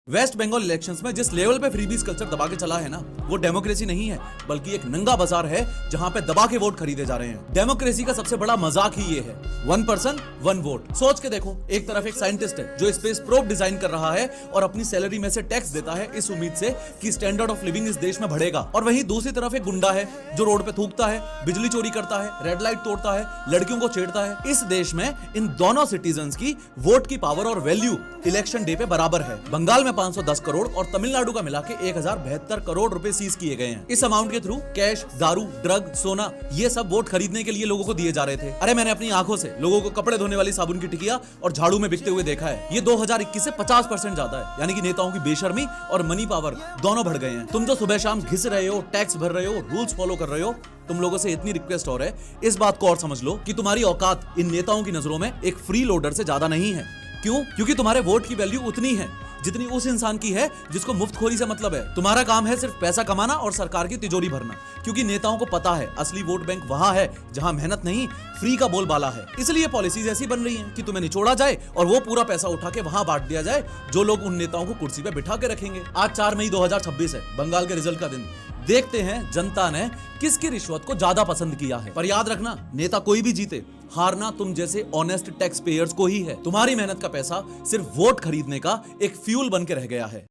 Waste Bengal elections में जिस level पे फ्रीबीज कल्चर दबा के चला है ना, वो डेमोक्रेसी नहीं है बल्कि एक नंगा बाजार है जहां पे दबा के वोट खरीदे जा रहे हैं। डेमोक्रेसी का सबसे बड़ा मजाक ही ये है, 1 पर्सन 1 वोट। सोच के देखो, एक तरफ एक साइंटिस्ट है जो स्पेस प्रोब डिजाइन कर रहा है और अपनी सैलरी में से टैक्स देता है इस उम्मीद से कि स्टैंडर्ड ऑफ लिविंग इस देश में बढ़ेगा, और वहीं दूसरी तरफ एक गुंडा है जो रोड पे थूकता है, बिजली चोरी करता है, रेड लाइट तोड़ता है, लड़कियों को छेड़ता है। इस देश में इन दोनों सिटीजन्स की वोट की पावर और वैल्यू इलेक्शन डे पे बराबर है। बंगाल में 510 करोड़ और तमिलनाडु का मिला के 1072 करोड़ रुपए सीज किए गए हैं। इस अमाउंट के थ्रू कैश, दारू, ड्रग, सोना, ये सब वोट खरीदने के लिए लोगों को दिए जा रहे थे। अरे मैंने अपनी आंखों से लोगों को कपड़े धोने वाली साबुन की टिकिया और झाड़ू में बिकते हुए देखा है। ये 2021 से 50% ज्यादा है। यानी कि नेताओं की बेशर्मी और मनी पावर दोनों बढ़ गए हैं। तुम जो सुबह शाम घिस रहे हो, टैक्स भर रहे हो, रूल्स फॉलो कर रहे हो, तुम लोगों से इतनी रिक्वेस्ट और है, इस बात को और समझ लो कि तुम्हारी औकात इन नेताओं की नजरों में एक फ्री लोडर से ज्यादा नहीं है। क्यों? क्योंकि तुम्हारे वोट की वैल्यू उतनी है जितनी उस इंसान की है जिसको मुफ्तखोरी से मतलब है। तुम्हारा काम है सिर्फ पैसा कमाना और सरकार की तिजोरी भरना, क्योंकि नेताओं को पता है असली वोट बैंक वहां है जहां मेहनत नहीं, फ्री का बोलबाला है। इसलिए पॉलिसीज ऐसी बन रही हैं कि तुम्हें निचोड़ा जाए और वो पूरा पैसा उठा के वहां बांट दिया जाए जो लोग उन नेताओं को कुर्सी पे बिठा के रखेंगे। आज 4 मई 2026 है, बंगाल के रिजल्ट का दिन। देखते हैं जनता ने किसकी रिश्वत को ज्यादा पसंद किया है। पर याद रखना, नेता कोई भी जीते, हारना तुम जैसे ऑनेस्ट टैक्स पेयर्स को ही है। तुम्हारी मेहनत का पैसा सिर्फ वोट खरीदने का एक फ्यूल बन के रह गया है।